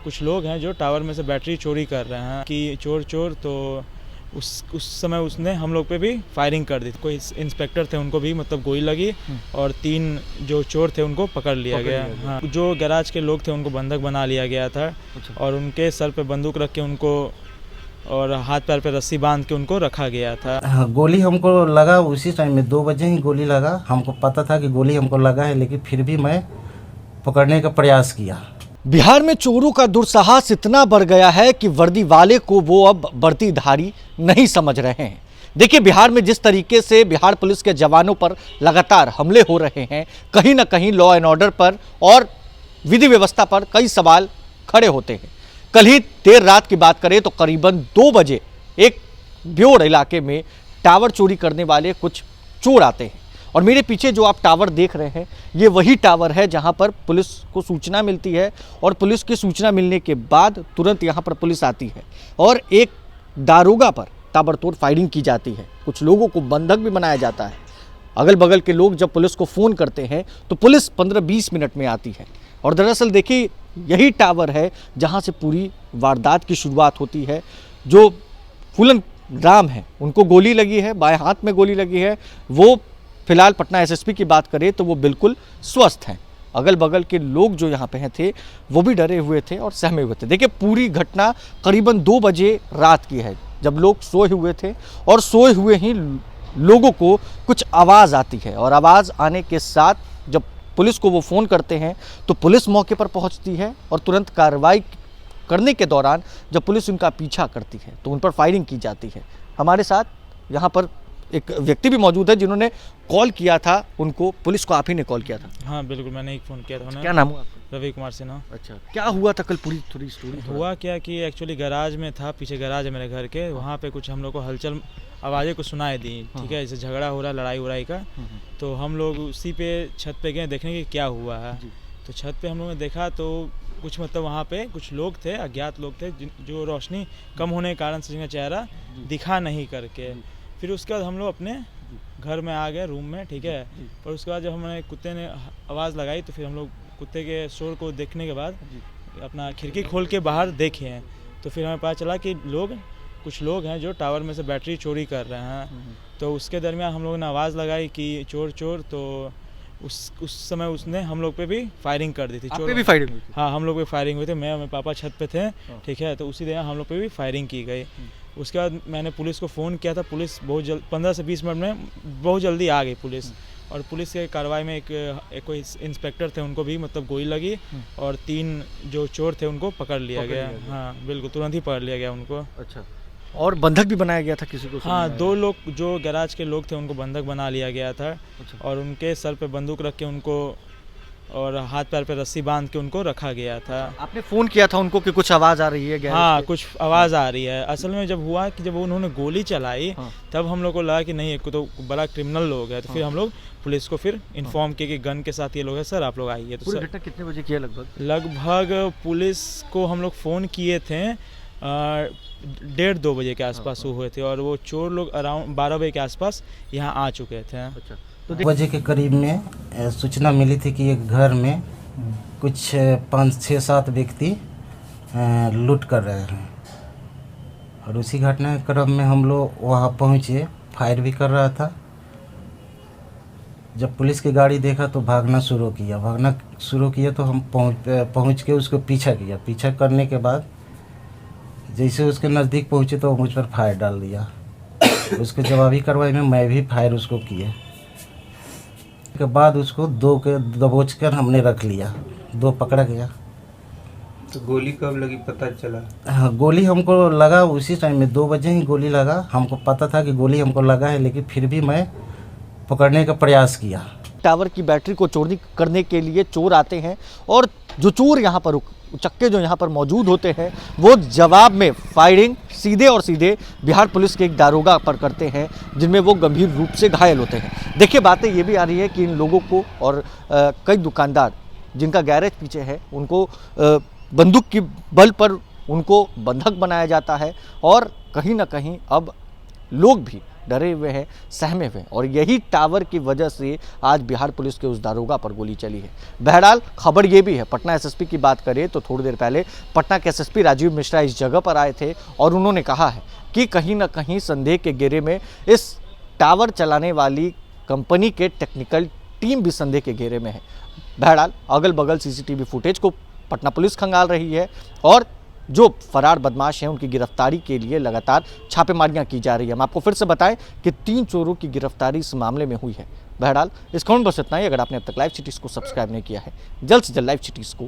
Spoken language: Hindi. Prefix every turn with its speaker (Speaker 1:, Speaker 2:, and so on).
Speaker 1: कुछ लोग हैं जो टावर में से बैटरी चोरी कर रहे हैं कि चोर तो उस समय उसने हम लोग पे भी फायरिंग कर दी। कोई इंस्पेक्टर थे उनको भी मतलब गोली लगी और 3 जो चोर थे उनको पकड़ लिया गया। हाँ, जो गैराज के लोग थे उनको बंधक बना लिया गया था। और उनके सर पे बंदूक रख के उनको और हाथ पैर पे रस्सी बांध के उनको रखा गया था।
Speaker 2: हाँ, गोली हमको लगा उसी टाइम में 2 बजे ही गोली लगा। हमको पता था कि गोली हमको लगा है, लेकिन फिर भी मैं पकड़ने का प्रयास किया।
Speaker 3: बिहार में चोरों का दुस्साहस इतना बढ़ गया है कि वर्दी वाले को वो अब वर्दीधारी नहीं समझ रहे हैं। देखिए, बिहार में जिस तरीके से बिहार पुलिस के जवानों पर लगातार हमले हो रहे हैं, कहीं ना कहीं लॉ एंड ऑर्डर पर और विधि व्यवस्था पर कई सवाल खड़े होते हैं। कल ही देर रात की बात करें तो करीबन 2 बजे एक ब्योर इलाके में टावर चोरी करने वाले कुछ चोर आते हैं और मेरे पीछे जो आप टावर देख रहे हैं, ये वही टावर है जहां पर पुलिस को सूचना मिलती है और पुलिस की सूचना मिलने के बाद तुरंत यहां पर पुलिस आती है और एक दारोगा पर ताबड़तोड़ फायरिंग की जाती है। कुछ लोगों को बंधक भी बनाया जाता है। अगल बगल के लोग जब पुलिस को फ़ोन करते हैं तो पुलिस 15-20 मिनट में आती है। और दरअसल देखिए, यही टावर है जहाँ से पूरी वारदात की शुरुआत होती है। जो फूलन राम है, उनको गोली लगी है, बाएं हाथ में गोली लगी है। वो फिलहाल पटना एसएसपी की बात करें तो वो बिल्कुल स्वस्थ हैं। अगल बगल के लोग जो यहाँ पे थे वो भी डरे हुए थे और सहमे हुए थे। देखिए, पूरी घटना करीबन 2 बजे रात की है, जब लोग सोए हुए थे और सोए हुए ही लोगों को कुछ आवाज़ आती है और आवाज़ आने के साथ जब पुलिस को वो फ़ोन करते हैं तो पुलिस मौके पर पहुँचती है और तुरंत कार्रवाई करने के दौरान जब पुलिस उनका पीछा करती है तो उन पर फायरिंग की जाती है। हमारे साथ यहाँ पर एक व्यक्ति भी मौजूद है जिन्होंने कॉल किया था उनको। पुलिस को आप ही ने कॉल किया था?
Speaker 1: हाँ बिल्कुल, मैंने एक फ़ोन किया था।
Speaker 3: क्या नाम हुआ आपका?
Speaker 1: रवि कुमार सिन्हा।
Speaker 3: अच्छा, क्या हुआ था कल? पूरी थोड़ी स्टोरी।
Speaker 1: हुआ क्या कि एक्चुअली गैराज में था, पीछे गैराज है मेरे घर के, वहाँ पे कुछ हम लोग को हलचल आवाज़ें कुछ सुनाई दी। ठीक है, जैसे झगड़ा हो रहा, लड़ाई उड़ाई का। तो हम लोग उसी पे छत पे गए देखने की क्या हुआ है। तो छत पे हम लोगों ने देखा तो कुछ मतलब वहाँ पे कुछ लोग थे, अज्ञात लोग थे, जो रोशनी कम होने के कारण से जिनका चेहरा दिखा नहीं करके। फिर उसके बाद हम लोग अपने घर में आ गए, रूम में। ठीक है, और उसके बाद जब हमने कुत्ते ने आवाज़ लगाई तो फिर हम लोग कुत्ते के शोर को देखने के बाद अपना खिड़की खोल के बाहर देखे हैं। तो फिर हमें पता चला कि कुछ लोग हैं जो टावर में से बैटरी चोरी कर रहे हैं। तो उसके दरमियान हम लोगों ने आवाज़ लगाई कि चोर चोर, तो उस समय उसने हम लोग पे भी फायरिंग कर दी थी।
Speaker 3: आप पे भी फायरिंग हुई थी?
Speaker 1: हाँ, हम लोग पे फायरिंग हुई थी। मैं और मेरे पापा छत पे थे। ठीक है, तो उसी दौरान हम लोग पे भी फायरिंग की गई। उसके बाद मैंने पुलिस को फ़ोन किया था। पुलिस बहुत जल्द 15 से 20 मिनट में बहुत जल्दी आ गई पुलिस। और पुलिस के कार्रवाई में एक कोई इंस्पेक्टर थे उनको भी मतलब गोली लगी और 3 जो चोर थे उनको पकड़ लिया गया। हाँ बिल्कुल, तुरंत ही पकड़ लिया गया उनको।
Speaker 3: अच्छा, और बंधक भी बनाया गया था किसी को?
Speaker 1: हाँ, 2 लोग जो गैराज के लोग थे उनको बंधक बना लिया गया था। अच्छा। और उनके सर पे बंदूक रख के उनको और हाथ पैर पे रस्सी बांध के उनको रखा गया था।
Speaker 3: आपने फ़ोन किया था उनको कि कुछ आवाज़ आ रही है?
Speaker 1: हाँ, कुछ आवाज़ आ रही है। असल में जब हुआ कि जब उन्होंने गोली चलाई तब हम लोग को लगा कि नहीं, एक तो बड़ा क्रिमिनल लोग है। तो फिर हम लोग पुलिस को फिर इन्फॉर्म किए कि गन के साथ ये लोग हैं, सर आप लोग आइए। तो
Speaker 3: पूरी घटना कितने बजे की है लगभग?
Speaker 1: लगभग पुलिस को हम लोग फ़ोन किए थे 1:30-2 बजे के आसपास हुए थे और वो चोर लोग अराउंड 12 बजे के आसपास यहाँ आ चुके थे।
Speaker 3: अच्छा,
Speaker 2: तो 2 बजे के करीब में सूचना मिली थी कि एक घर में कुछ 5-6-7 व्यक्ति लूट कर रहे हैं। और उसी घटना के क्रम में हम लोग वहाँ पहुँचे। फायर भी कर रहा था। जब पुलिस की गाड़ी देखा तो भागना शुरू किया तो हम पहुँच के उसको पीछा किया। पीछा करने के बाद जैसे उसके नज़दीक पहुँचे तो मुझ पर फायर डाल दिया। उसके जवाबी कार्रवाई में मैं भी फायर उसको किए। के बाद उसको 2 के दबोच कर हमने रख लिया। 2 पकड़ा गया।
Speaker 4: तो गोली कब लगी पता चला?
Speaker 2: हाँ, गोली हमको लगा उसी टाइम में 2 बजे ही गोली लगा। हमको पता था कि गोली हमको लगा है, लेकिन फिर भी मैं पकड़ने का प्रयास किया।
Speaker 3: टावर की बैटरी को चोरी करने के लिए चोर आते हैं और जो चोर यहाँ पर उचक्के जो यहाँ पर मौजूद होते हैं वो जवाब में फायरिंग सीधे और सीधे बिहार पुलिस के एक दारोगा पर करते हैं, जिनमें वो गंभीर रूप से घायल होते हैं। देखिए, बातें ये भी आ रही है कि इन लोगों को और कई दुकानदार जिनका गैरेज पीछे है उनको बंदूक की बल पर उनको बंधक बनाया जाता है और कहीं ना कहीं अब लोग भी डरे हुए हैं, सहमे हुए हैं और यही टावर की वजह से आज बिहार पुलिस के उस दारोगा पर गोली चली है। बहरहाल खबर ये भी है, पटना एसएसपी की बात करें तो थोड़ी देर पहले पटना के एसएसपी राजीव मिश्रा इस जगह पर आए थे और उन्होंने कहा है कि कहीं ना कहीं संदेह के घेरे में इस टावर चलाने वाली कंपनी के टेक्निकल टीम भी संदेह के घेरे में है। बहरहाल अगल बगल सीसीटीवी फुटेज को पटना पुलिस खंगाल रही है और जो फरार बदमाश हैं उनकी गिरफ्तारी के लिए लगातार छापेमारियां की जा रही है। हम आपको फिर से बताएं कि 3 चोरों की गिरफ्तारी इस मामले में हुई है। बहरहाल इस खबर बस इतना ही। अगर आपने अब तक लाइव सिटीज को सब्सक्राइब नहीं किया है, जल्द से जल्द लाइव सिटीज को